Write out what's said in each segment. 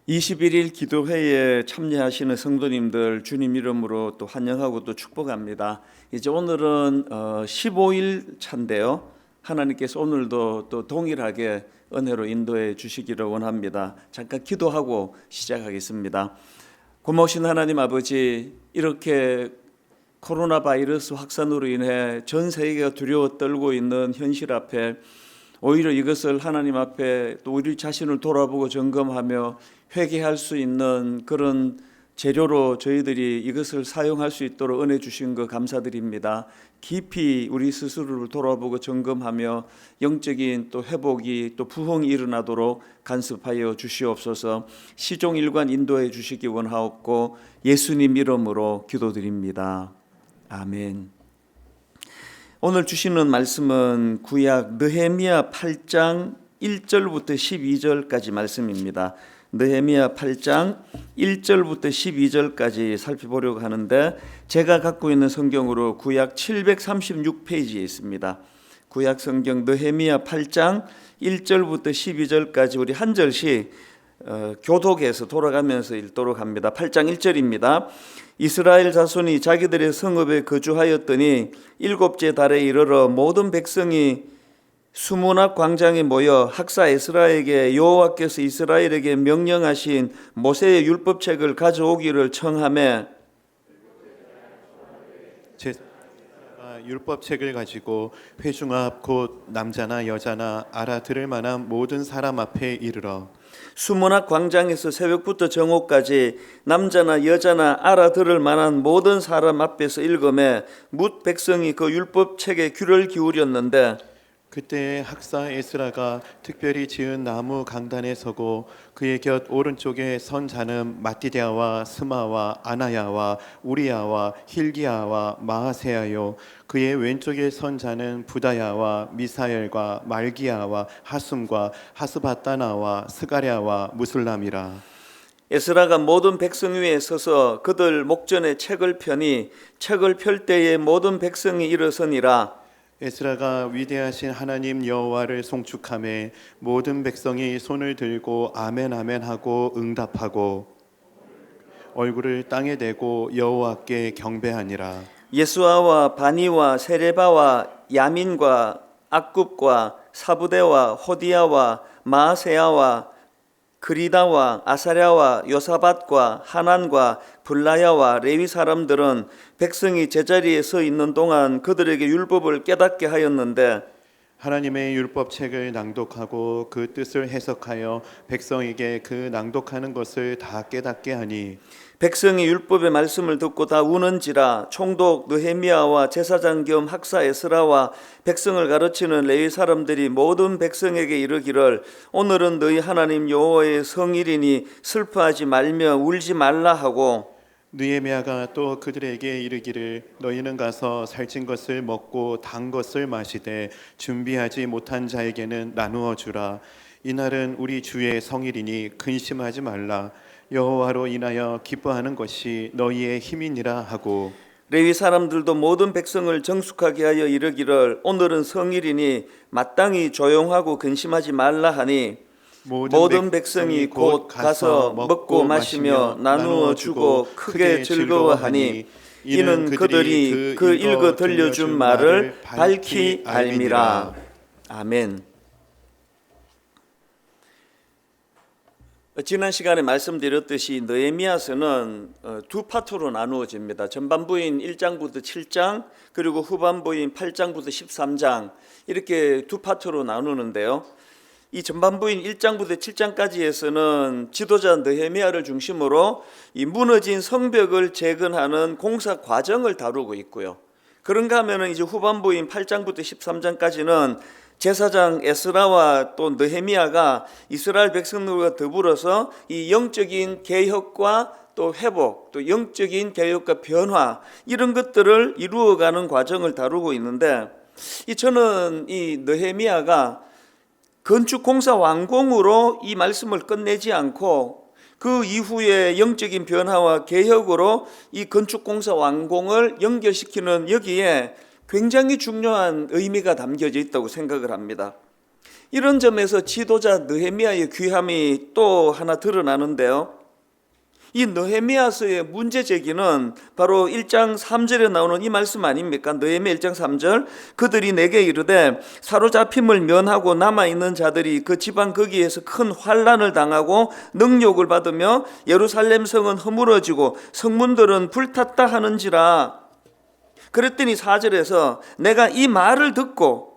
21일 기도회에 참여하시는 성도님들 주님 이름으로 또 환영하고 또 축복합니다. 이제 오늘은 15일 차인데요. 하나님께서 오늘도 또 동일하게 은혜로 인도해 주시기를 원합니다. 잠깐 기도하고 시작하겠습니다. 고마우신 하나님 아버지, 이렇게 코로나 바이러스 확산으로 인해 전 세계가 두려워 떨고 있는 현실 앞에 오히려 이것을 하나님 앞에 또 우리 자신을 돌아보고 점검하며 회개할 수 있는 그런 재료로 저희들이 이것을 사용할 수 있도록 은혜 주신 것 감사드립니다. 깊이 우리 스스로를 돌아보고 점검하며 영적인 또 회복이 또 부흥이 일어나도록 간섭하여 주시옵소서. 시종일관 인도해 주시기 원하옵고 예수님 이름으로 기도드립니다. 아멘. 오늘 주시는 말씀은 구약 느헤미야 8장 1절부터 12절까지 말씀입니다. 느헤미야 8장 1절부터 12절까지 살펴보려고 하는데, 제가 갖고 있는 성경으로 구약 736페이지에 있습니다. 구약 성경 느헤미야 8장 1절부터 12절까지 우리 한 절씩 교독해서 돌아가면서 읽도록 합니다. 8장 1절입니다. 이스라엘 자손이 자기들의 성읍에 거주하였더니 일곱째 달에 이르러 모든 백성이 수문 앞 광장에 모여 학사 에스라에게 여호와께서 이스라엘에게 명령하신 모세의 율법책을 가져오기를 청하매, 율법책을 가지고 회중 앞 곧 남자나 여자나 알아들을 만한 모든 사람 앞에 이르러 수문 앞 광장에서 새벽부터 정오까지 남자나 여자나 알아들을 만한 모든 사람 앞에서 읽음에 뭇 백성이 그 율법책에 귀를 기울였는데, 그때 학사 에스라가 특별히 지은 나무 강단에 서고 그의 곁 오른쪽에 선 자는 마띠디아와 스마와 아나야와 우리야와 힐기야와 마하세야요, 그의 왼쪽에 선 자는 부다야와 미사엘과 말기야와 하숨과 하스바따나와 스가랴와 무술람이라. 에스라가 모든 백성 위에 서서 그들 목전에 책을 펴니 책을 펼 때에 모든 백성이 일어서니라. 에스라가 위대하신 하나님 여호와를 송축하며 모든 백성이 손을 들고 아멘 아멘 하고 응답하고 얼굴을 땅에 대고 여호와께 경배하니라. 예수아와 바니와 세레바와 야민과 악굽과 사부대와 호디야와 마아세야와 그리다와 아사랴와 요사밧과 하난과 블라야와 레위 사람들은 백성이 제자리에 서 있는 동안 그들에게 율법을 깨닫게 하였는데, 하나님의 율법책을 낭독하고 그 뜻을 해석하여 백성에게 그 낭독하는 것을 다 깨닫게 하니 백성이 율법의 말씀을 듣고 다 우는지라. 총독 느헤미야와 제사장 겸 학사 에스라와 백성을 가르치는 레위 사람들이 모든 백성에게 이르기를, 오늘은 너희 하나님 여호와의 성일이니 슬퍼하지 말며 울지 말라 하고, 느헤미야가 또 그들에게 이르기를 너희는 가서 살찐 것을 먹고 단 것을 마시되 준비하지 못한 자에게는 나누어 주라. 이날은 우리 주의 성일이니 근심하지 말라. 여호와로 인하여 기뻐하는 것이 너희의 힘이니라 하고, 레위 사람들도 모든 백성을 정숙하게 하여 이르기를, 오늘은 성일이니 마땅히 조용하고 근심하지 말라 하니 모든 백성이 곧 가서 먹고 마시며 나누어 주고 크게 즐거워하니 이는 그들이 그 읽어 들려준 말을 밝히 알미라. 아멘. 지난 시간에 말씀드렸듯이 느헤미야서는 두 파트로 나누어집니다. 전반부인 1장부터 7장, 그리고 후반부인 8장부터 13장, 이렇게 두 파트로 나누는데요. 이 전반부인 1장부터 7장까지에서는 지도자 느헤미야를 중심으로 이 무너진 성벽을 재건하는 공사 과정을 다루고 있고요. 그런가 하면은 이제 후반부인 8장부터 13장까지는 제사장 에스라와 또 느헤미야가 이스라엘 백성들과 더불어서 이 영적인 개혁과 또 회복, 또 영적인 개혁과 변화, 이런 것들을 이루어가는 과정을 다루고 있는데, 저는 이 느헤미야가 건축 공사 완공으로 이 말씀을 끝내지 않고 그 이후에 영적인 변화와 개혁으로 이 건축 공사 완공을 연결시키는, 여기에 굉장히 중요한 의미가 담겨져 있다고 생각을 합니다. 이런 점에서 지도자 느헤미야의 귀함이 또 하나 드러나는데요. 이 느헤미야서의 문제 제기는 바로 1장 3절에 나오는 이 말씀 아닙니까? 느헤미야 1장 3절, 그들이 내게 이르되 사로잡힘을 면하고 남아있는 자들이 그 지방 거기에서 큰 환난을 당하고 능욕을 받으며 예루살렘 성은 허물어지고 성문들은 불탔다 하는지라. 그랬더니 4절에서 내가 이 말을 듣고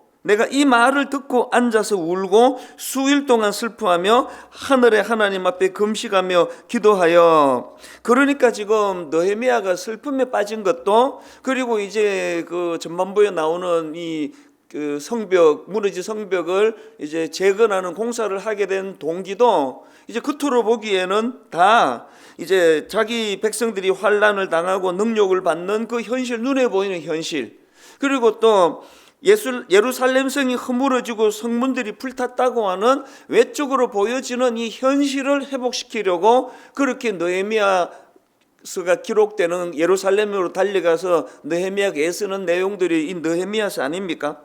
앉아서 울고 수일 동안 슬퍼하며 하늘의 하나님 앞에 금식하며 기도하여. 그러니까 지금 느헤미야가 슬픔에 빠진 것도, 그리고 이제 그 전반부에 나오는 이 그 성벽, 무너진 성벽을 이제 재건하는 공사를 하게 된 동기도 이제 겉으로 보기에는 다 이제 자기 백성들이 환난을 당하고 능욕을 받는 그 현실, 눈에 보이는 현실, 그리고 또 예루살렘 성이 허물어지고 성문들이 불탔다고 하는 외적으로 보여지는 이 현실을 회복시키려고 그렇게 느헤미야서가 기록되는 예루살렘으로 달려가서 느헤미야가 애쓰는 내용들이 이 느헤미야서 아닙니까?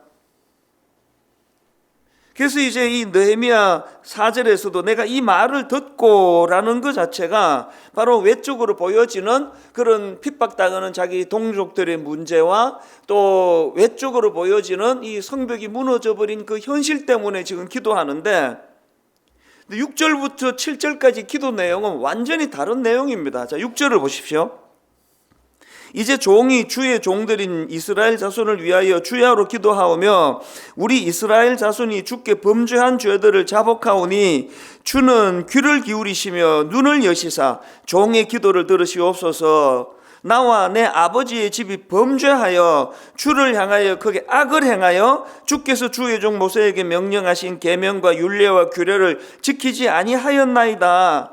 그래서 이제 이 느헤미야 4절에서도 내가 이 말을 듣고라는 것 자체가 바로 외적으로 보여지는 그런 핍박당하는 자기 동족들의 문제와 또 외적으로 보여지는 이 성벽이 무너져 버린 그 현실 때문에 지금 기도하는데, 6절부터 7절까지 기도 내용은 완전히 다른 내용입니다. 자, 6절을 보십시오. 이제 종이 주의 종들인 이스라엘 자손을 위하여 주야로 기도하오며 우리 이스라엘 자손이 주께 범죄한 죄들을 자복하오니 주는 귀를 기울이시며 눈을 여시사 종의 기도를 들으시옵소서. 나와 내 아버지의 집이 범죄하여 주를 향하여 크게 악을 행하여 주께서 주의 종 모세에게 명령하신 계명과 율례와 규례를 지키지 아니하였나이다.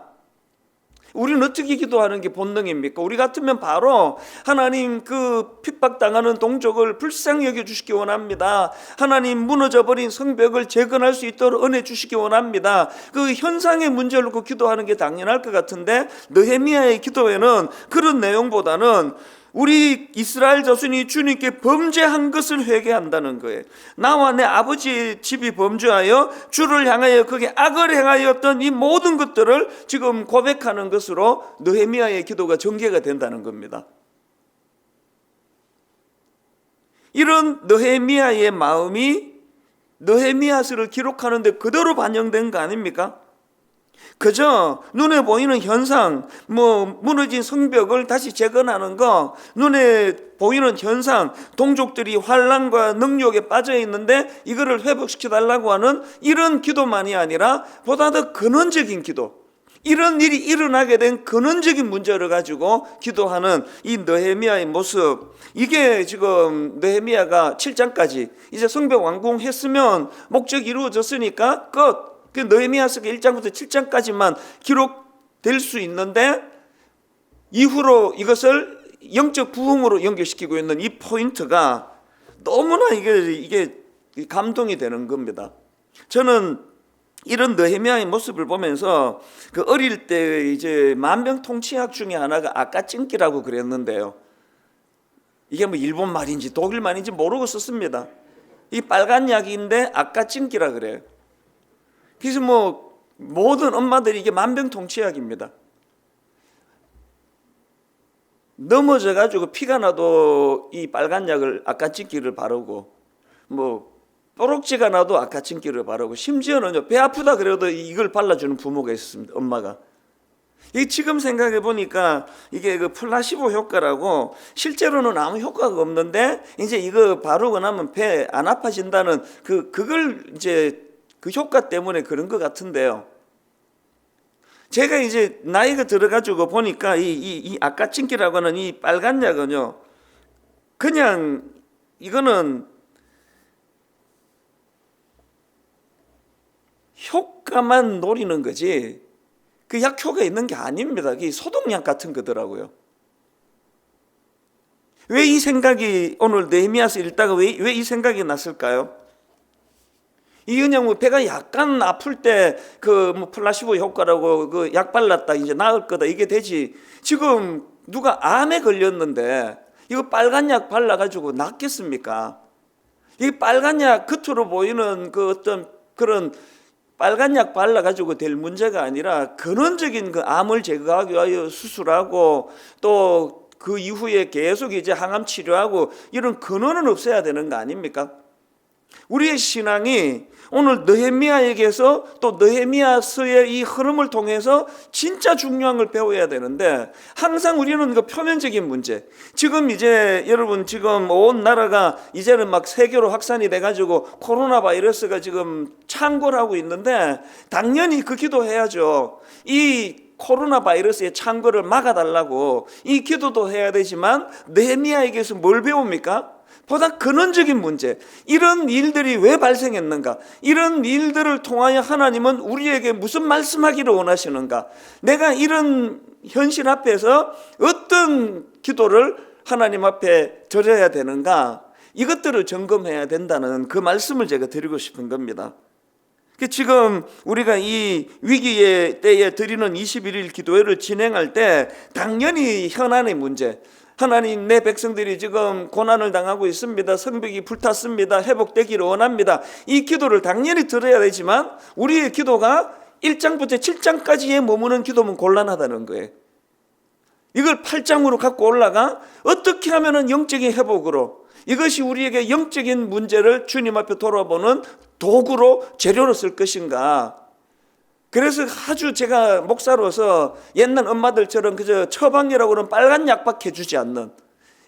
우리는 어떻게 기도하는 게 본능입니까? 우리 같으면 바로 하나님 그 핍박당하는 동족을 불쌍히 여겨주시기 원합니다. 하나님 무너져버린 성벽을 재건할 수 있도록 은혜 주시기 원합니다. 그 현상의 문제를 놓고 기도하는 게 당연할 것 같은데, 느헤미야의 기도에는 그런 내용보다는 우리 이스라엘 자손이 주님께 범죄한 것을 회개한다는 거예요. 나와 내 아버지의 집이 범죄하여 주를 향하여 거기에 악을 행하였던 이 모든 것들을 지금 고백하는 것으로 느헤미야의 기도가 전개가 된다는 겁니다. 이런 느헤미야의 마음이 느헤미야서를 기록하는데 그대로 반영된 거 아닙니까? 그저 눈에 보이는 현상, 무너진 성벽을 다시 재건하는 거, 눈에 보이는 현상, 동족들이 환난과 능욕에 빠져 있는데 이거를 회복시켜달라고 하는 이런 기도만이 아니라 보다 더 근원적인 기도, 이런 일이 일어나게 된 근원적인 문제를 가지고 기도하는 이 느헤미야의 모습, 이게 지금 느헤미야가 7장까지 이제 성벽 완공했으면 목적이 이루어졌으니까 끝. 그 느헤미야서가 1장부터 7장까지만 기록될 수 있는데, 이후로 이것을 영적 부흥으로 연결시키고 있는 이 포인트가 너무나 이게 감동이 되는 겁니다. 저는 이런 느헤미야의 모습을 보면서 그 어릴 때 이제 만병통치약 중에 하나가 아까찡기라고 그랬는데요. 이게 뭐 일본 말인지 독일 말인지 모르고 썼습니다. 이 빨간 약인데 아까찡기라 그래요. 그래서 모든 엄마들이 이게 만병통치약입니다. 넘어져 가지고 피가 나도 이 빨간 약을 아까찡기를 바르고, 뽀록지가 나도 아까찡기를 바르고, 심지어는 배 아프다 그래도 이걸 발라주는 부모가 있었습니다. 엄마가. 이 지금 생각해 보니까 이게 그 플라시보 효과라고, 실제로는 아무 효과가 없는데 이제 이거 바르고 나면 배 안 아파진다는 그걸 이제 그 효과 때문에 그런 것 같은데요. 제가 이제 나이가 들어가지고 보니까 이 아까찡기라고 하는 이 빨간 약은요, 그냥 이거는 효과만 노리는 거지 그 약효가 있는 게 아닙니다. 이 소독약 같은 거더라고요. 왜 이 생각이 오늘 느헤미야서 읽다가 왜 이 생각이 났을까요? 이 그냥 배가 약간 아플 때 플라시보 효과라고 그 약 발랐다 이제 나을 거다 이게 되지, 지금 누가 암에 걸렸는데 이거 빨간 약 발라가지고 낫겠습니까? 이 빨간 약 겉으로 보이는 그 어떤 그런 빨간 약 발라가지고 될 문제가 아니라 근원적인 그 암을 제거하기 위하여 수술하고 또 그 이후에 계속 이제 항암 치료하고 이런 근원은 없어야 되는 거 아닙니까? 우리의 신앙이 오늘 느헤미야에게서 또 느헤미야서의 이 흐름을 통해서 진짜 중요한 걸 배워야 되는데 항상 우리는 그 표면적인 문제, 지금 이제 여러분 지금 온 나라가 이제는 막 세계로 확산이 돼가지고 코로나 바이러스가 지금 창궐하고 있는데 당연히 그 기도해야죠. 이 코로나 바이러스의 창궐을 막아달라고 이 기도도 해야 되지만 느헤미야에게서 뭘 배웁니까? 보다 근원적인 문제, 이런 일들이 왜 발생했는가, 이런 일들을 통하여 하나님은 우리에게 무슨 말씀하기를 원하시는가, 내가 이런 현실 앞에서 어떤 기도를 하나님 앞에 드려야 되는가, 이것들을 점검해야 된다는 그 말씀을 제가 드리고 싶은 겁니다. 지금 우리가 이 위기의 때에 드리는 21일 기도회를 진행할 때 당연히 현안의 문제, 하나님 내 백성들이 지금 고난을 당하고 있습니다. 성벽이 불탔습니다. 회복되기를 원합니다. 이 기도를 당연히 들어야 되지만 우리의 기도가 1장부터 7장까지에 머무는 기도면 곤란하다는 거예요. 이걸 8장으로 갖고 올라가 어떻게 하면 영적인 회복으로, 이것이 우리에게 영적인 문제를 주님 앞에 돌아보는 도구로, 재료로 쓸 것인가. 그래서 아주 제가 목사로서 옛날 엄마들처럼 그저 처방이라고 하는 빨간 약밖에 주지 않는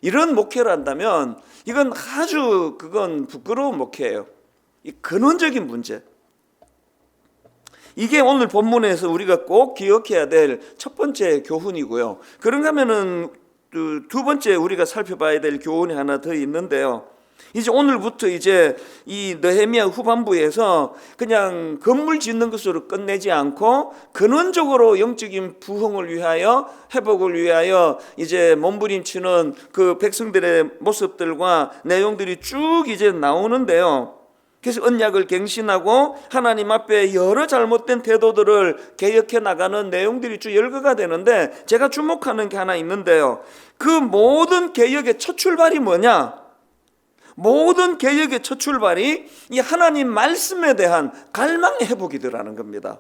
이런 목회를 한다면 이건 아주 그건 부끄러운 목회예요. 이 근원적인 문제, 이게 오늘 본문에서 우리가 꼭 기억해야 될 첫 번째 교훈이고요. 그런가 하면은 두 번째 우리가 살펴봐야 될 교훈이 하나 더 있는데요. 이제 오늘부터 이제 이 느헤미야 후반부에서 그냥 건물 짓는 것으로 끝내지 않고 근원적으로 영적인 부흥을 위하여, 회복을 위하여 이제 몸부림치는 그 백성들의 모습들과 내용들이 쭉 이제 나오는데요. 그래서 언약을 갱신하고 하나님 앞에 여러 잘못된 태도들을 개혁해 나가는 내용들이 쭉 열거가 되는데, 제가 주목하는 게 하나 있는데요. 그 모든 개혁의 첫 출발이 뭐냐? 모든 개혁의 첫 출발이 이 하나님 말씀에 대한 갈망의 회복이더라는 겁니다.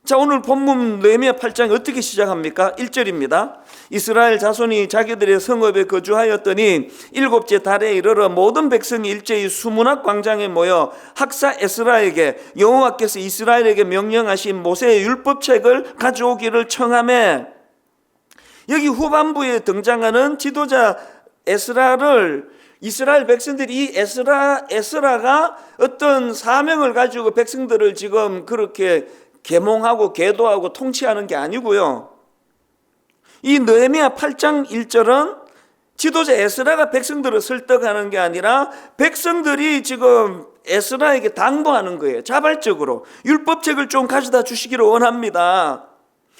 자, 오늘 본문 느헤미야 8장이 어떻게 시작합니까? 1절입니다. 이스라엘 자손이 자기들의 성읍에 거주하였더니 일곱째 달에 이르러 모든 백성이 일제히 수문학 광장에 모여 학사 에스라에게 여호와께서 이스라엘에게 명령하신 모세의 율법책을 가져오기를 청하매, 여기 후반부에 등장하는 지도자 에스라를 이스라엘 백성들이 이 에스라가 어떤 사명을 가지고 백성들을 지금 그렇게 계몽하고 계도하고 통치하는 게 아니고요. 이 느헤미야 8장 1절은 지도자 에스라가 백성들을 설득하는 게 아니라 백성들이 지금 에스라에게 당부하는 거예요. 자발적으로 율법책을 좀 가져다 주시기를 원합니다.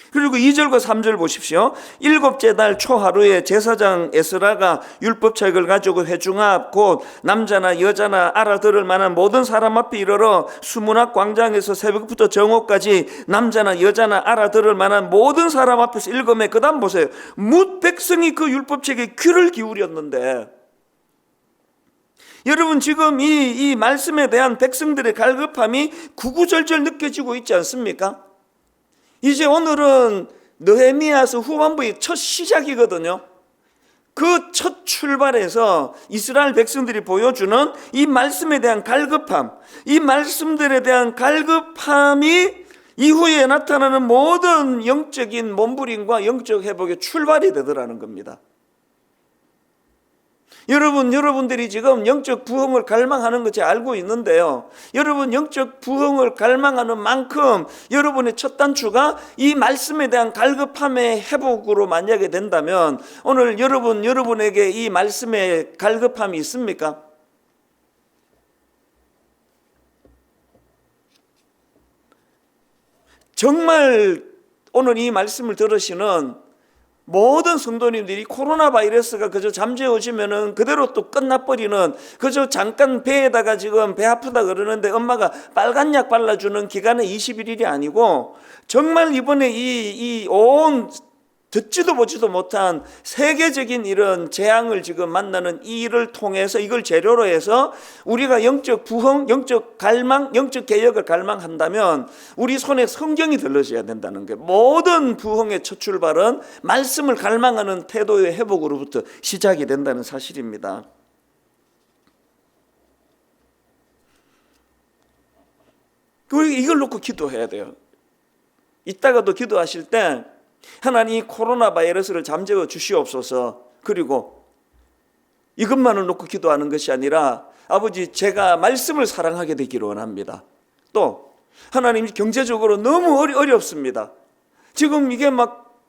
그리고 2절과 3절 보십시오. 일곱째 달 초하루에 제사장 에스라가 율법책을 가지고 회중 앞 곧 남자나 여자나 알아들을 만한 모든 사람 앞에 이르러 수문학 광장에서 새벽부터 정오까지 남자나 여자나 알아들을 만한 모든 사람 앞에서 읽으매, 그 다음 보세요. 뭇 백성이 그 율법책에 귀를 기울였는데, 여러분 지금 이 말씀에 대한 백성들의 갈급함이 구구절절 느껴지고 있지 않습니까? 이제 오늘은 느헤미야서 후반부의 첫 시작이거든요. 그 첫 출발에서 이스라엘 백성들이 보여주는 이 말씀에 대한 갈급함, 이 말씀들에 대한 갈급함이 이후에 나타나는 모든 영적인 몸부림과 영적 회복의 출발이 되더라는 겁니다. 여러분들이 지금 영적 부흥을 갈망하는 것을 알고 있는데요. 여러분 영적 부흥을 갈망하는 만큼 여러분의 첫 단추가 이 말씀에 대한 갈급함의 회복으로 만약에 된다면, 오늘 여러분에게 이 말씀에 갈급함이 있습니까? 정말 오늘 이 말씀을 들으시는 모든 성도님들이 코로나 바이러스가 그저 잠재워지면은 그대로 또 끝나버리는, 그저 잠깐 배에다가 지금 배 아프다 그러는데 엄마가 빨간 약 발라주는 기간은 21일이 아니고, 정말 이번에 이 온 듣지도 보지도 못한 세계적인 이런 재앙을 지금 만나는 이 일을 통해서 이걸 재료로 해서 우리가 영적 부흥, 영적 갈망, 영적 개혁을 갈망한다면 우리 손에 성경이 들러져야 된다는 거예요. 모든 부흥의 첫 출발은 말씀을 갈망하는 태도의 회복으로부터 시작이 된다는 사실입니다. 그리고 이걸 놓고 기도해야 돼요. 이따가도 기도하실 때 하나님 코로나 바이러스를 잠재워 주시옵소서. 그리고 이것만을 놓고 기도하는 것이 아니라 아버지 제가 말씀을 사랑하게 되기를 원합니다. 또 하나님 경제적으로 너무 어렵습니다. 지금 이게 막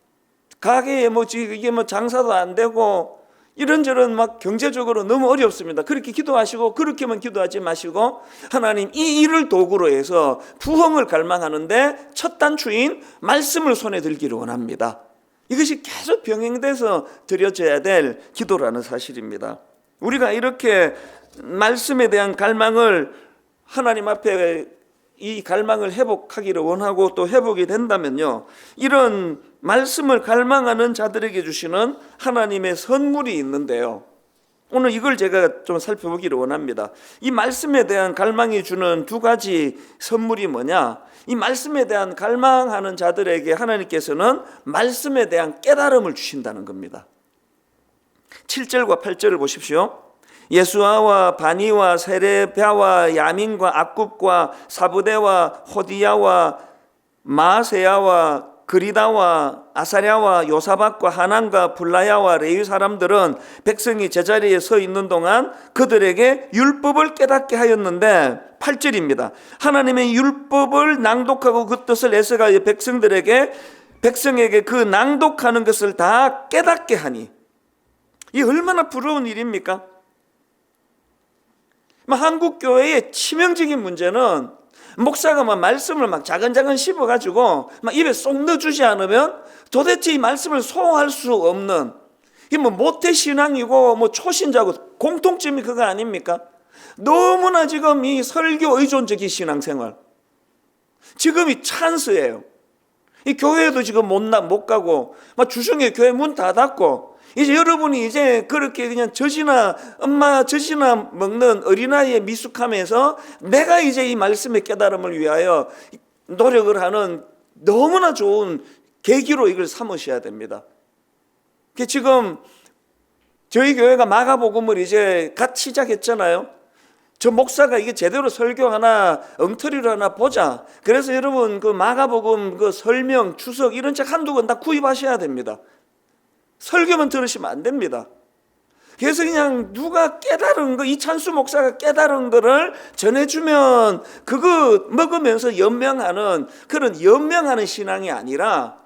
가게에 이게 장사도 안 되고 이런저런 막 경제적으로 너무 어렵습니다. 그렇게 기도하시고 그렇게만 기도하지 마시고 하나님 이 일을 도구로 해서 부흥을 갈망하는데 첫 단추인 말씀을 손에 들기를 원합니다. 이것이 계속 병행돼서 드려져야 될 기도라는 사실입니다. 우리가 이렇게 말씀에 대한 갈망을 하나님 앞에 이 갈망을 회복하기를 원하고 또 회복이 된다면요, 이런 말씀을 갈망하는 자들에게 주시는 하나님의 선물이 있는데요, 오늘 이걸 제가 좀 살펴보기를 원합니다. 이 말씀에 대한 갈망이 주는 두 가지 선물이 뭐냐? 이 말씀에 대한 갈망하는 자들에게 하나님께서는 말씀에 대한 깨달음을 주신다는 겁니다. 7절과 8절을 보십시오. 예수아와 바니와 세레비아와 야민과 악굽과 사부대와 호디야와 마세야와 그리다와 아사랴와 요사박과 하난과 블라야와 레위 사람들은 백성이 제자리에 서 있는 동안 그들에게 율법을 깨닫게 하였는데, 8절입니다. 하나님의 율법을 낭독하고 그 뜻을 애써가여 백성에게 그 낭독하는 것을 다 깨닫게 하니. 이 얼마나 부러운 일입니까? 한국 교회의 치명적인 문제는 목사가 말씀을 자근자근 씹어가지고 입에 쏙 넣어주지 않으면 도대체 이 말씀을 소화할 수 없는, 이 모태 신앙이고 초신자고 공통점이 그거 아닙니까? 너무나 지금 이 설교 의존적인 신앙생활, 지금이 찬스예요. 이 교회도 지금 못 가고 주중에 교회 문 다 닫고, 이제 여러분이 이제 그렇게 그냥 엄마 젖이나 먹는 어린아이의 미숙함에서 내가 이제 이 말씀의 깨달음을 위하여 노력을 하는 너무나 좋은 계기로 이걸 삼으셔야 됩니다. 지금 저희 교회가 마가복음을 이제 갓 시작했잖아요. 저 목사가 이게 제대로 설교 하나, 엉터리를 하나 보자. 그래서 여러분 그 마가복음 그 설명, 주석 이런 책 한두 권 다 구입하셔야 됩니다. 설교만 들으시면 안 됩니다. 그래서 그냥 누가 깨달은 거, 이찬수 목사가 깨달은 거를 전해주면 그거 먹으면서 연명하는 그런 연명하는 신앙이 아니라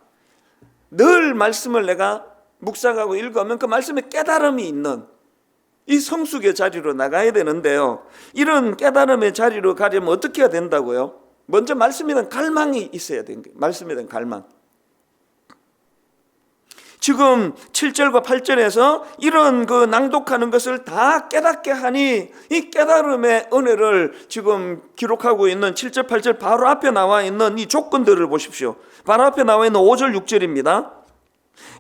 늘 말씀을 내가 묵상하고 읽으면 그 말씀에 깨달음이 있는 이 성숙의 자리로 나가야 되는데요, 이런 깨달음의 자리로 가려면 어떻게 해야 된다고요? 먼저 말씀에 대한 갈망이 있어야 되는 거예요. 말씀에 대한 갈망. 지금 7절과 8절에서 이런 그 낭독하는 것을 다 깨닫게 하니, 이 깨달음의 은혜를 지금 기록하고 있는 7절, 8절 바로 앞에 나와 있는 이 조건들을 보십시오. 바로 앞에 나와 있는 5절, 6절입니다.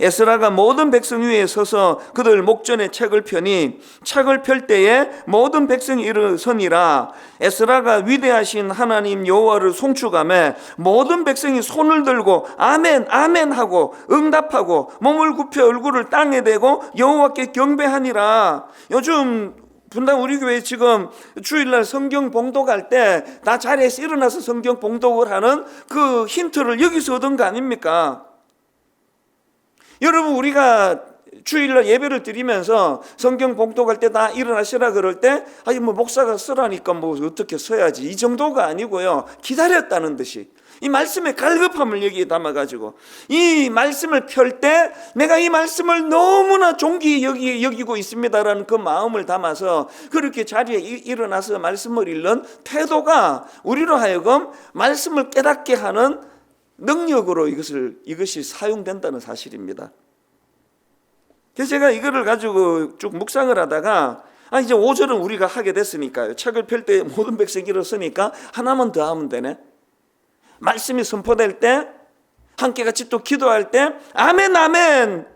에스라가 모든 백성 위에 서서 그들 목전에 책을 펴니 책을 펼 때에 모든 백성이 일어서니라. 에스라가 위대하신 하나님 여호와를 송축하며 모든 백성이 손을 들고 아멘 아멘 하고 응답하고 몸을 굽혀 얼굴을 땅에 대고 여호와께 경배하니라. 요즘 분당 우리 교회 지금 주일날 성경 봉독할 때 다 자리에서 일어나서 성경 봉독을 하는 그 힌트를 여기서 얻은 거 아닙니까? 여러분, 우리가 주일날 예배를 드리면서 성경 봉독할 때 다 일어나시라 그럴 때 목사가 쓰라니까 어떻게 써야지, 이 정도가 아니고요, 기다렸다는 듯이 이 말씀의 갈급함을 여기에 담아가지고 이 말씀을 펼 때 내가 이 말씀을 너무나 존귀히 여기고 있습니다라는 그 마음을 담아서 그렇게 자리에 일어나서 말씀을 읽는 태도가 우리로 하여금 말씀을 깨닫게 하는 능력으로 이것이 사용된다는 사실입니다. 그래서 제가 이거를 가지고 쭉 묵상을 하다가 이제 5절은 우리가 하게 됐으니까요, 책을 펼 때 모든 백성이 일어서니까 하나만 더 하면 되네. 말씀이 선포될 때 함께 같이 또 기도할 때 아멘 아멘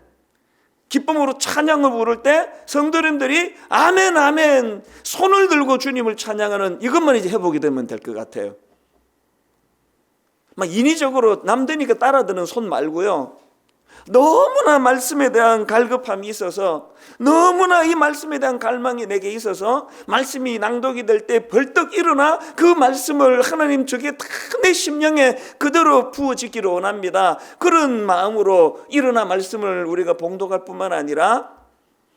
기쁨으로 찬양을 부를 때 성도님들이 아멘 아멘 손을 들고 주님을 찬양하는 이것만 이제 해보게 되면 될 것 같아요. 막 인위적으로 남되니까 따라드는 손 말고요, 너무나 말씀에 대한 갈급함이 있어서, 너무나 이 말씀에 대한 갈망이 내게 있어서 말씀이 낭독이 될 때 벌떡 일어나 그 말씀을 하나님 저게 다 내 심령에 그대로 부어지기를 원합니다. 그런 마음으로 일어나 말씀을 우리가 봉독할 뿐만 아니라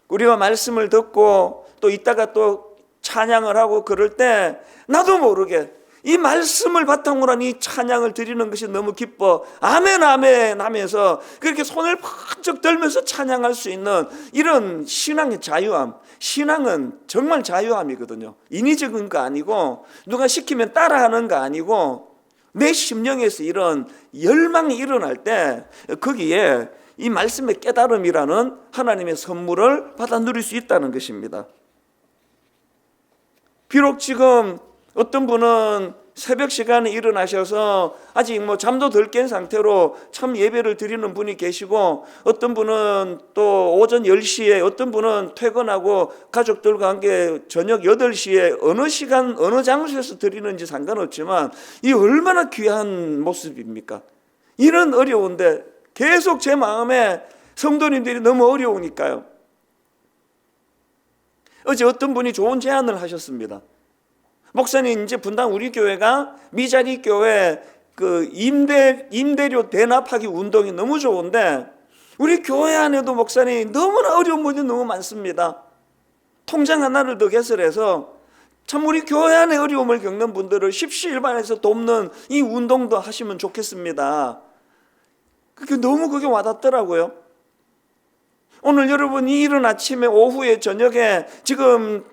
우리가 말씀을 듣고 또 이따가 또 찬양을 하고 그럴 때 나도 모르게 이 말씀을 바탕으로 한 이 찬양을 드리는 것이 너무 기뻐 아멘 아멘 하면서 그렇게 손을 번쩍 들면서 찬양할 수 있는 이런 신앙의 자유함. 신앙은 정말 자유함이거든요. 인위적인 거 아니고 누가 시키면 따라하는 거 아니고 내 심령에서 이런 열망이 일어날 때 거기에 이 말씀의 깨달음이라는 하나님의 선물을 받아 누릴 수 있다는 것입니다. 비록 지금 어떤 분은 새벽 시간에 일어나셔서 아직 잠도 덜 깬 상태로 참 예배를 드리는 분이 계시고, 어떤 분은 또 오전 10시에, 어떤 분은 퇴근하고 가족들과 함께 저녁 8시에 어느 시간 어느 장소에서 드리는지 상관없지만 이 얼마나 귀한 모습입니까? 이런 어려운데 계속 제 마음에 성도님들이 너무 어려우니까요. 어제 어떤 분이 좋은 제안을 하셨습니다. 목사님, 이제 분당 우리 교회가 미자리 교회 그 임대료 대납하기 운동이 너무 좋은데 우리 교회 안에도 목사님 너무나 어려운 분이 너무 많습니다. 통장 하나를 더 개설해서 참 우리 교회 안에 어려움을 겪는 분들을 십시일반해서 돕는 이 운동도 하시면 좋겠습니다. 그게 너무 그게 와닿더라고요. 오늘 여러분이 이른 아침에 오후에 저녁에 지금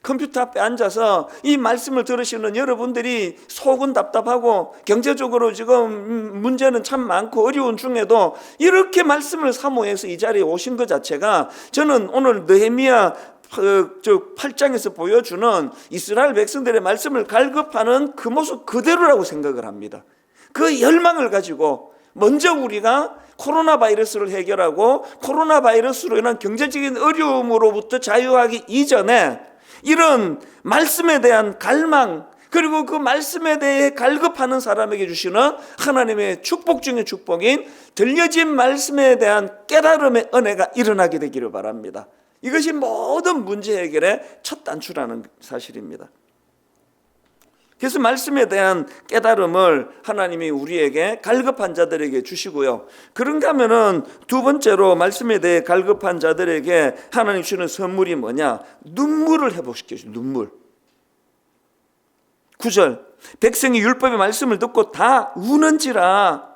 컴퓨터 앞에 앉아서 이 말씀을 들으시는 여러분들이 속은 답답하고 경제적으로 지금 문제는 참 많고 어려운 중에도 이렇게 말씀을 사모해서 이 자리에 오신 것 자체가 저는 오늘 느헤미야 8장에서 보여주는 이스라엘 백성들의 말씀을 갈급하는 그 모습 그대로라고 생각을 합니다. 그 열망을 가지고 먼저 우리가 코로나 바이러스를 해결하고 코로나 바이러스로 인한 경제적인 어려움으로부터 자유하기 이전에 이런 말씀에 대한 갈망, 그리고 그 말씀에 대해 갈급하는 사람에게 주시는 하나님의 축복 중의 축복인 들려진 말씀에 대한 깨달음의 은혜가 일어나게 되기를 바랍니다. 이것이 모든 문제 해결의 첫 단추라는 사실입니다. 그래서 말씀에 대한 깨달음을 하나님이 우리에게 갈급한 자들에게 주시고요. 그런가 하면은 두 번째로 말씀에 대해 갈급한 자들에게 하나님 주시는 선물이 뭐냐? 눈물을 회복시켜주죠. 눈물. 9절 백성이 율법의 말씀을 듣고 다 우는지라.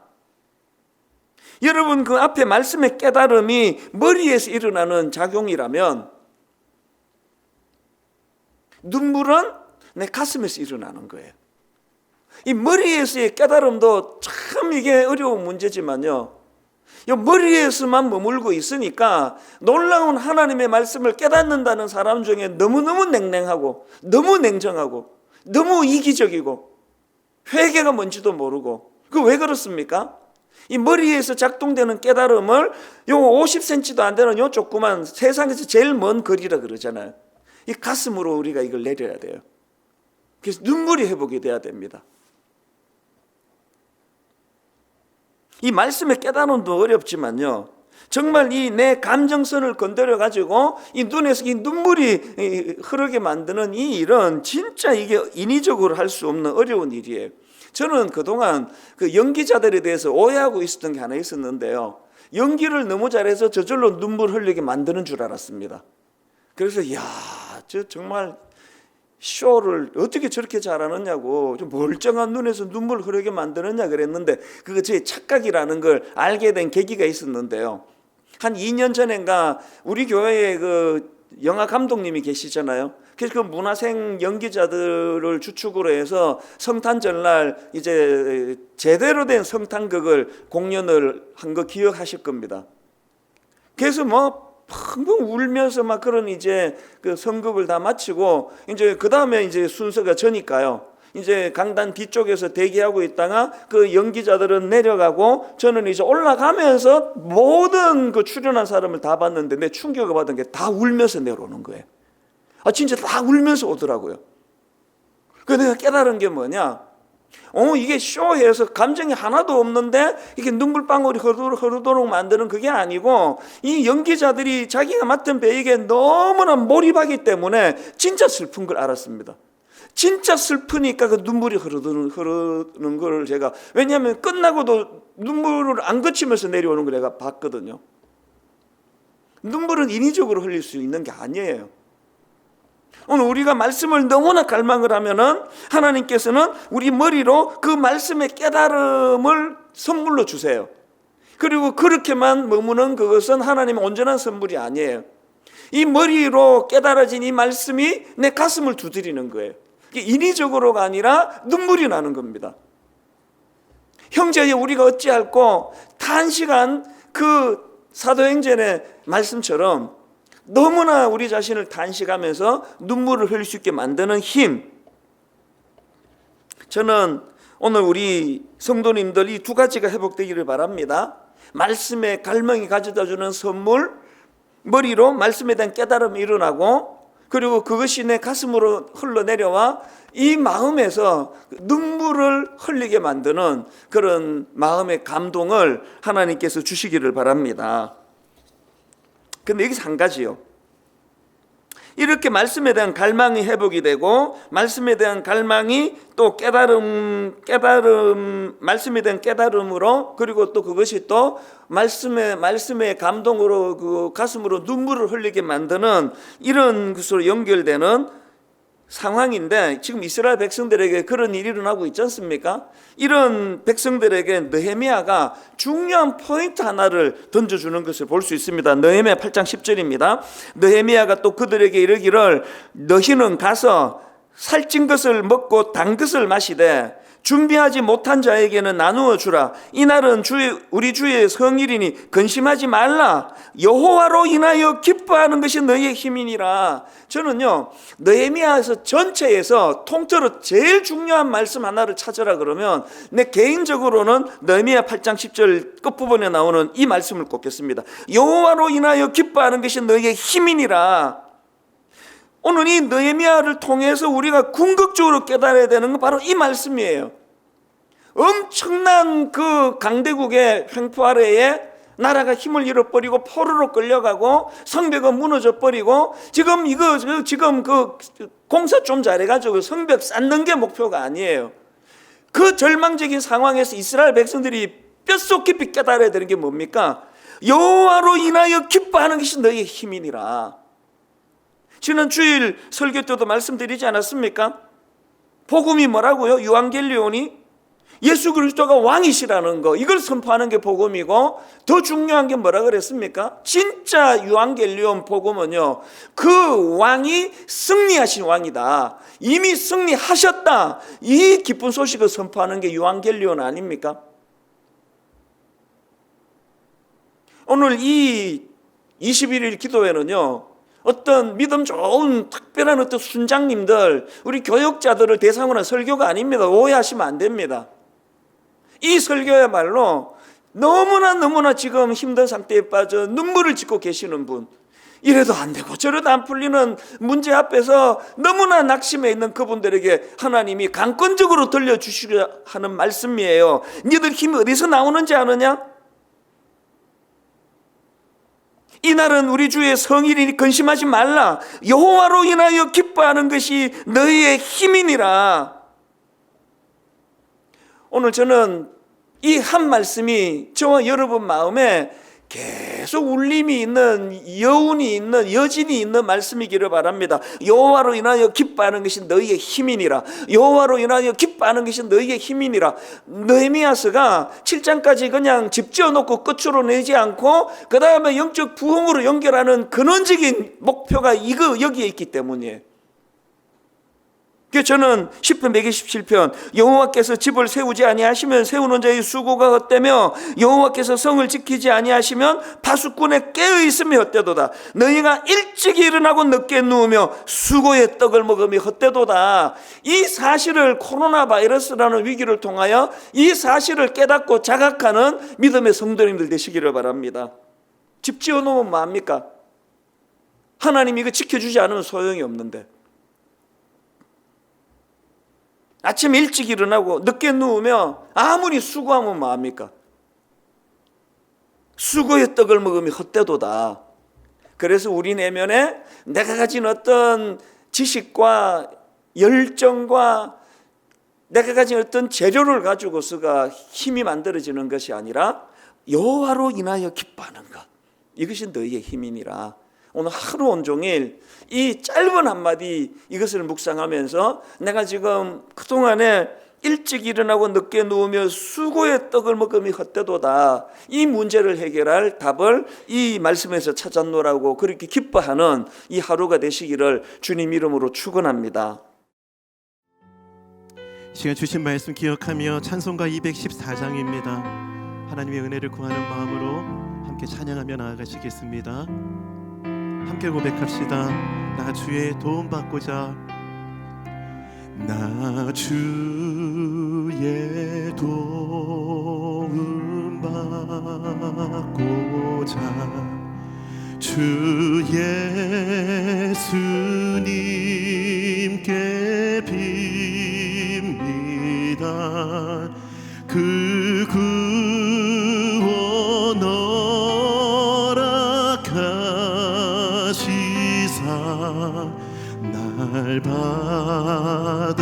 여러분, 그 앞에 말씀의 깨달음이 머리에서 일어나는 작용이라면 눈물은 내 가슴에서 일어나는 거예요. 이 머리에서의 깨달음도 참 이게 어려운 문제지만요, 이 머리에서만 머물고 있으니까 놀라운 하나님의 말씀을 깨닫는다는 사람 중에 너무너무 냉랭하고 너무 냉정하고 너무 이기적이고 회개가 뭔지도 모르고. 그 왜 그렇습니까? 이 머리에서 작동되는 깨달음을 요 50cm도 안 되는 요 조그만 세상에서 제일 먼 거리라 그러잖아요. 이 가슴으로 우리가 이걸 내려야 돼요. 그래서 눈물이 회복이 돼야 됩니다. 이 말씀의 깨달음도 어렵지만요, 정말 이 내 감정선을 건드려 가지고 이 눈에서 이 눈물이 흐르게 만드는 이 일은 진짜 이게 인위적으로 할 수 없는 어려운 일이에요. 저는 그동안 그 연기자들에 대해서 오해하고 있었던 게 하나 있었는데요, 연기를 너무 잘해서 저절로 눈물 흘리게 만드는 줄 알았습니다. 그래서 저 정말 쇼를 어떻게 저렇게 잘하느냐고, 좀 멀쩡한 눈에서 눈물 흐르게 만드느냐 그랬는데 그거 제 착각이라는 걸 알게 된 계기가 있었는데요. 한 2년 전인가 우리 교회에 그 영화 감독님이 계시잖아요. 그래서 그 문화생 연기자들을 주축으로 해서 성탄 전날 이제 제대로 된 성탄극을 공연을 한 거 기억하실 겁니다. 그래서 펑펑 울면서 막 그런 이제 그 성극을 다 마치고 이제 그 다음에 이제 순서가 저니까요. 이제 강단 뒤쪽에서 대기하고 있다가 그 연기자들은 내려가고 저는 이제 올라가면서 모든 그 출연한 사람을 다 봤는데 내 충격을 받은 게 다 울면서 내려오는 거예요. 진짜 다 울면서 오더라고요. 그래서 내가 깨달은 게 뭐냐? 이게 쇼해서 감정이 하나도 없는데 이게 눈물방울이 흐르도록 만드는 그게 아니고 이 연기자들이 자기가 맡은 배역에 너무나 몰입하기 때문에 진짜 슬픈 걸 알았습니다. 진짜 슬프니까 그 눈물이 흐르는 걸 제가, 왜냐하면 끝나고도 눈물을 안 그치면서 내려오는 걸 내가 봤거든요. 눈물은 인위적으로 흘릴 수 있는 게 아니에요. 오늘 우리가 말씀을 너무나 갈망을 하면은 하나님께서는 우리 머리로 그 말씀의 깨달음을 선물로 주세요. 그리고 그렇게만 머무는 그것은 하나님의 온전한 선물이 아니에요. 이 머리로 깨달아진 이 말씀이 내 가슴을 두드리는 거예요. 이게 인위적으로가 아니라 눈물이 나는 겁니다. 형제여 우리가 어찌할꼬 단시간 그 사도행전의 말씀처럼 너무나 우리 자신을 단식하면서 눈물을 흘릴 수 있게 만드는 힘. 저는 오늘 우리 성도님들 이 두 가지가 회복되기를 바랍니다. 말씀의 갈망이 가져다주는 선물, 머리로 말씀에 대한 깨달음이 일어나고, 그리고 그것이 내 가슴으로 흘러내려와 이 마음에서 눈물을 흘리게 만드는 그런 마음의 감동을 하나님께서 주시기를 바랍니다. 근데 여기서 한 가지요. 이렇게 말씀에 대한 갈망이 회복이 되고 말씀에 대한 갈망이 또 말씀에 대한 깨달음으로, 그리고 또 그것이 또 말씀의 감동으로 그 가슴으로 눈물을 흘리게 만드는 이런 것으로 연결되는 상황인데, 지금 이스라엘 백성들에게 그런 일이 일어나고 있지 않습니까? 이런 백성들에게 느헤미야가 중요한 포인트 하나를 던져주는 것을 볼 수 있습니다. 느헤미야 8장 10절입니다. 느헤미야가 또 그들에게 이르기를 너희는 가서 살찐 것을 먹고 단 것을 마시되 준비하지 못한 자에게는 나누어 주라. 이날은 우리 주의 성일이니 근심하지 말라. 여호와로 인하여 기뻐하는 것이 너희의 힘이니라. 저는요, 느헤미야서 전체에서 통틀어 제일 중요한 말씀 하나를 찾으라 그러면 내 개인적으로는 느헤미야 8장 10절 끝부분에 나오는 이 말씀을 꼽겠습니다. 여호와로 인하여 기뻐하는 것이 너희의 힘이니라. 오늘 이 느헤미야를 통해서 우리가 궁극적으로 깨달아야 되는 건 바로 이 말씀이에요. 엄청난 그 강대국의 횡포 아래에 나라가 힘을 잃어버리고 포로로 끌려가고 성벽은 무너져 버리고 지금 그 공사 좀 잘해가지고 성벽 쌓는 게 목표가 아니에요. 그 절망적인 상황에서 이스라엘 백성들이 뼛속 깊이 깨달아야 되는 게 뭡니까? 여호와로 인하여 기뻐하는 것이 너희의 힘이니라. 지난 주일 설교 때도 말씀드리지 않았습니까? 복음이 뭐라고요? 유앙겔리온이 예수 그리스도가 왕이시라는 거, 이걸 선포하는 게 복음이고, 더 중요한 게 뭐라 그랬습니까? 진짜 유앙겔리온 복음은요, 그 왕이 승리하신 왕이다, 이미 승리하셨다, 이 기쁜 소식을 선포하는 게 유앙겔리온 아닙니까? 오늘 이 21일 기도회는요, 어떤 믿음 좋은 특별한 어떤 순장님들, 우리 교역자들을 대상으로 한 설교가 아닙니다. 오해하시면 안 됩니다. 이 설교야말로 너무나 지금 힘든 상태에 빠져 눈물을 짓고 계시는 분, 이래도 안 되고 저래도 안 풀리는 문제 앞에서 너무나 낙심해 있는 그분들에게 하나님이 강권적으로 들려주시려 하는 말씀이에요. 니들 힘이 어디서 나오는지 아느냐? 이날은 우리 주의 성일이니 근심하지 말라. 여호와로 인하여 기뻐하는 것이 너희의 힘이니라. 오늘 저는 이 한 말씀이 저와 여러분 마음에 계속 울림이 있는, 여운이 있는, 여진이 있는 말씀이기를 바랍니다. 여호와로 인하여 기뻐하는 것이 너희의 힘이니라. 여호와로 인하여 기뻐하는 것이 너희의 힘이니라. 느헤미야서가 7장까지 그냥 집 지어놓고 끝으로 내지 않고 그 다음에 영적 부흥으로 연결하는 근원적인 목표가 여기에 있기 때문이에요. 그 저는 10편 127편 여호와께서 집을 세우지 아니하시면 세우는 자의 수고가 헛되며 여호와께서 성을 지키지 아니하시면 파수꾼의 깨어 있음이 헛되도다. 너희가 일찍 일어나고 늦게 누우며 수고의 떡을 먹음이 헛되도다. 이 사실을, 코로나 바이러스라는 위기를 통하여 이 사실을 깨닫고 자각하는 믿음의 성도님들 되시기를 바랍니다. 집 지어놓으면 뭐합니까? 하나님이 이거 지켜주지 않으면 소용이 없는데, 아침 일찍 일어나고 늦게 누우며 아무리 수고하면 뭐합니까? 수고의 떡을 먹으면 헛되도다. 그래서 우리 내면에 내가 가진 어떤 지식과 열정과 내가 가진 어떤 재료를 가지고서가 힘이 만들어지는 것이 아니라 여호와로 인하여 기뻐하는 것, 이것이 너희의 힘이니라. 오늘 하루 온종일 이 짧은 한마디 이것을 묵상하면서 내가 지금 그동안에 일찍 일어나고 늦게 누우며 수고의 떡을 먹음이 헛되도다, 이 문제를 해결할 답을 이 말씀에서 찾았노라고 그렇게 기뻐하는 이 하루가 되시기를 주님 이름으로 축원합니다. 시간 주신 말씀 기억하며 찬송가 214장입니다. 하나님의 은혜를 구하는 마음으로 함께 찬양하며 나아가시겠습니다. 함께 고백합시다. 나 주의 도움 받고자, 나 주의 도움 받고자 주 예수님께 빕니다. 그 구원 허락하시사 날 받아주소서.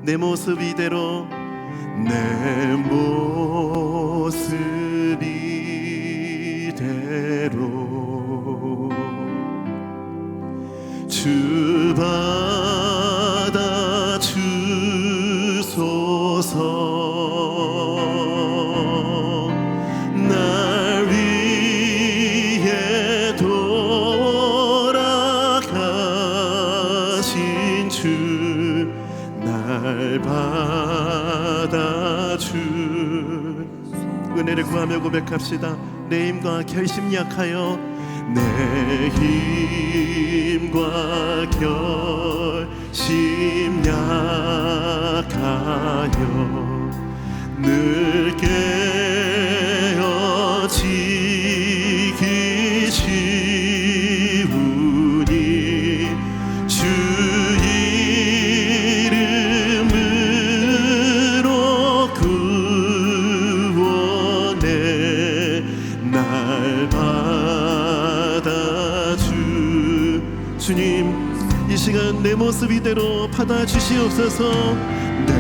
내 모습 이대로, 내 모습 이대로 주 받아주소서. 날 위해 돌아가신 주, 날 받아주 은혜를 구하며 고백합시다. 내 힘과 결심 약하여, 내 힘과 결심 약하여 늘 깨어 지키시우니 주 이름으로 구원해 날 받아주. 주님, 이 시간 내 모습 이대로 받아주시옵소서. 내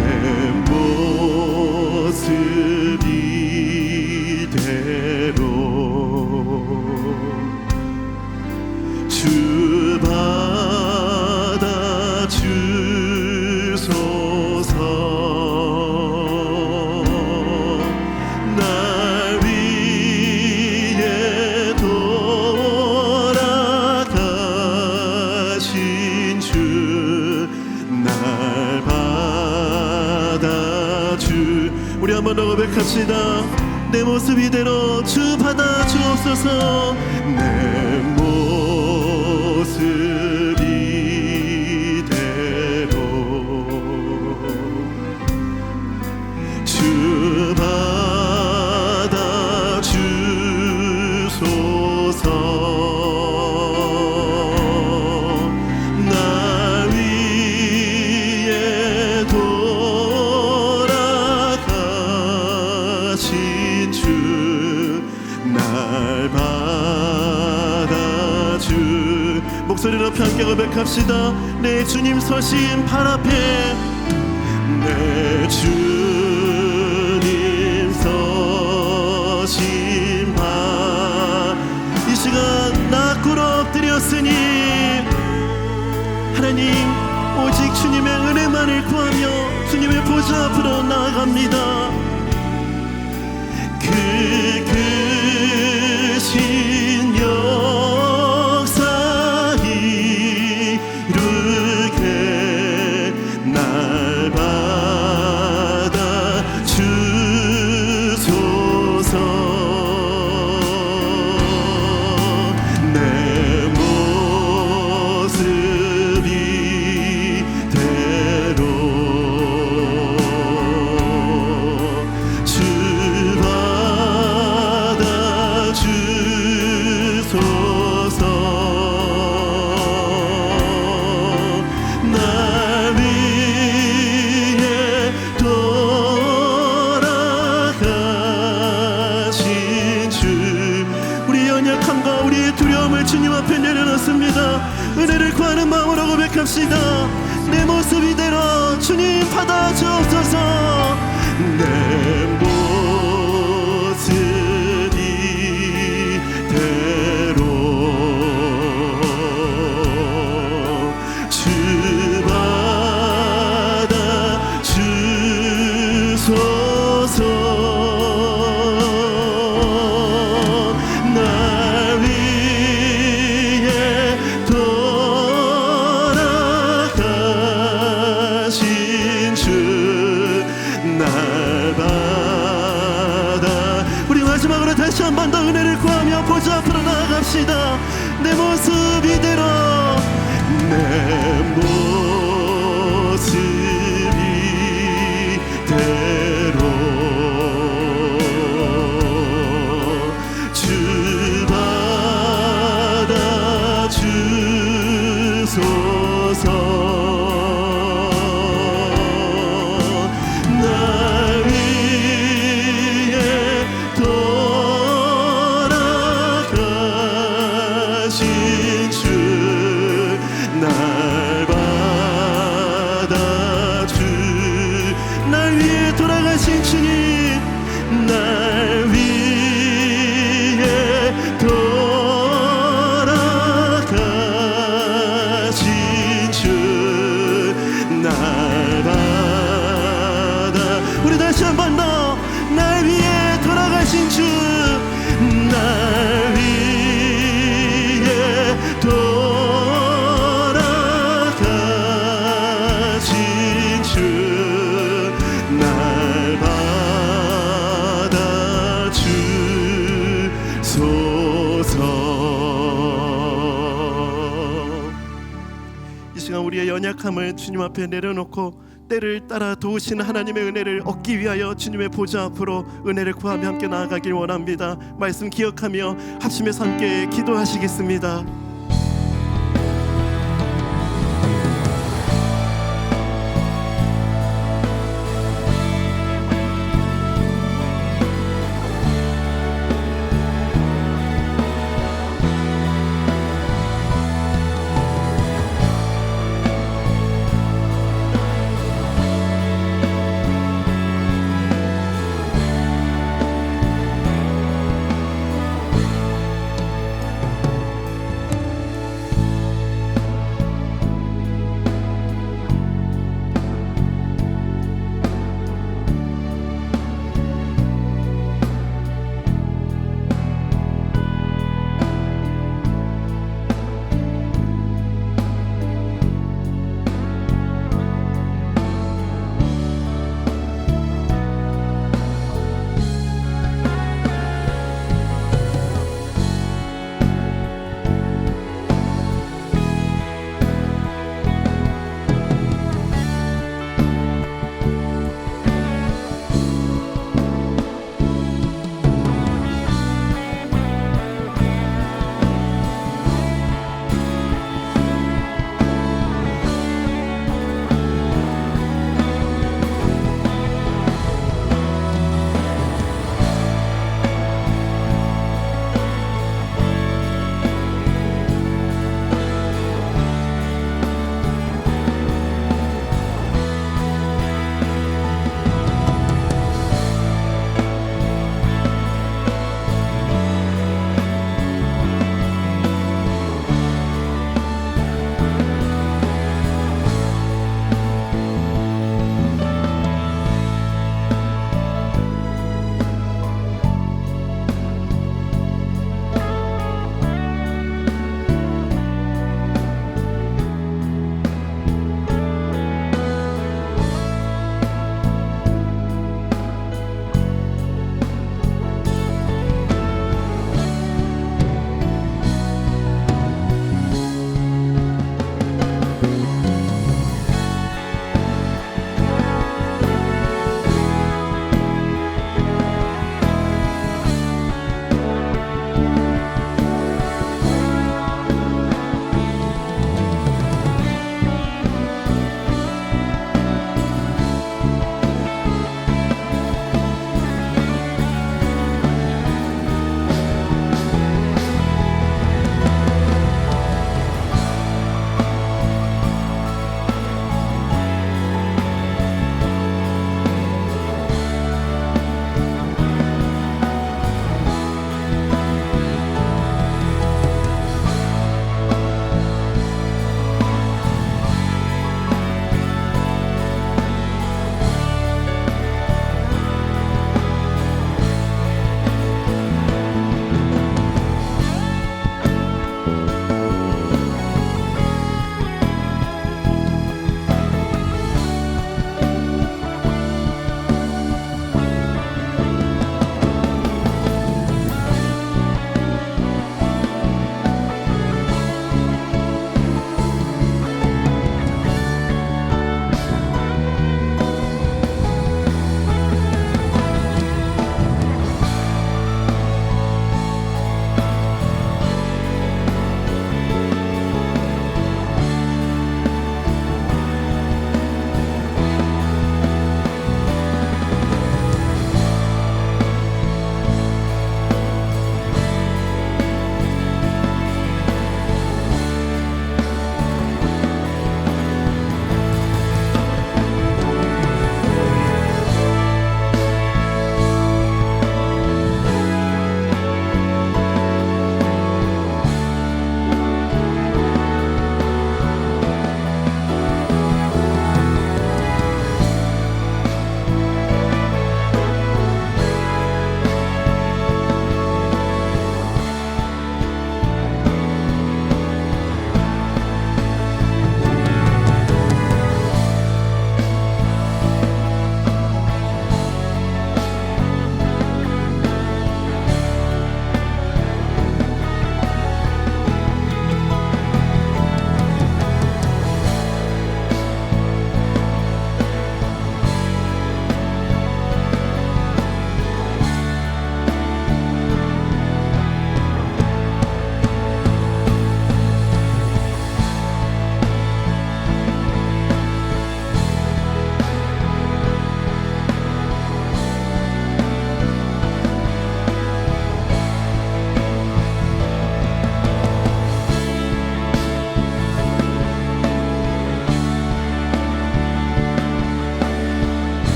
모습 이대로 주 받아주소서. 날 위해 돌아가신 주, 날 받아주. 우리 한번 더 고백합시다. 내 모습 이대로 주 받아주옵소서. 내 모습 이대로 주 받아주소서. 날 위해 돌아가신 주, 날 받아주. 목소리 높이 함께 고백합시다. 내 주님 서신 발 앞에, 내 주님 서신 발, 이 시간 나 꿇어 엎드렸으니 하나님, 오직 주님의 은혜만을 구하며 주님의 보좌 앞으로 나아갑니다. 그 크신 역사 은혜를 구하는 마음으로 고백합시다. 내 모습 이대로 주님 받아주옵소서. 내 모습 이대로 주 받아주소서. 날 위해 돌아가신 주 날 받아. 우리 마지막으로 다시 한 번 더 은혜를 구하며 보좌 앞으로 나아갑시다. 내 모습 이대로 내 모습 이대로 주 받아주소서. 날 위해 돌아가신 주 날 받아주. 날 위해 돌아가신 주님, 날 위해 돌아가신 주 날 받아. 우리 다시 한 번 더 날 위해 돌아가신 주, 날 위해 돌아가신 주 날 받아주소서. 이 시간 우리의 연약함을 주님 앞에 내려놓고 때를 따라 도우시는 하나님의 은혜를 얻기 위하여 주님의 보좌 앞으로 은혜를 구하며 함께 나아가길 원합니다. 말씀 기억하며 합심해서 함께 기도하시겠습니다.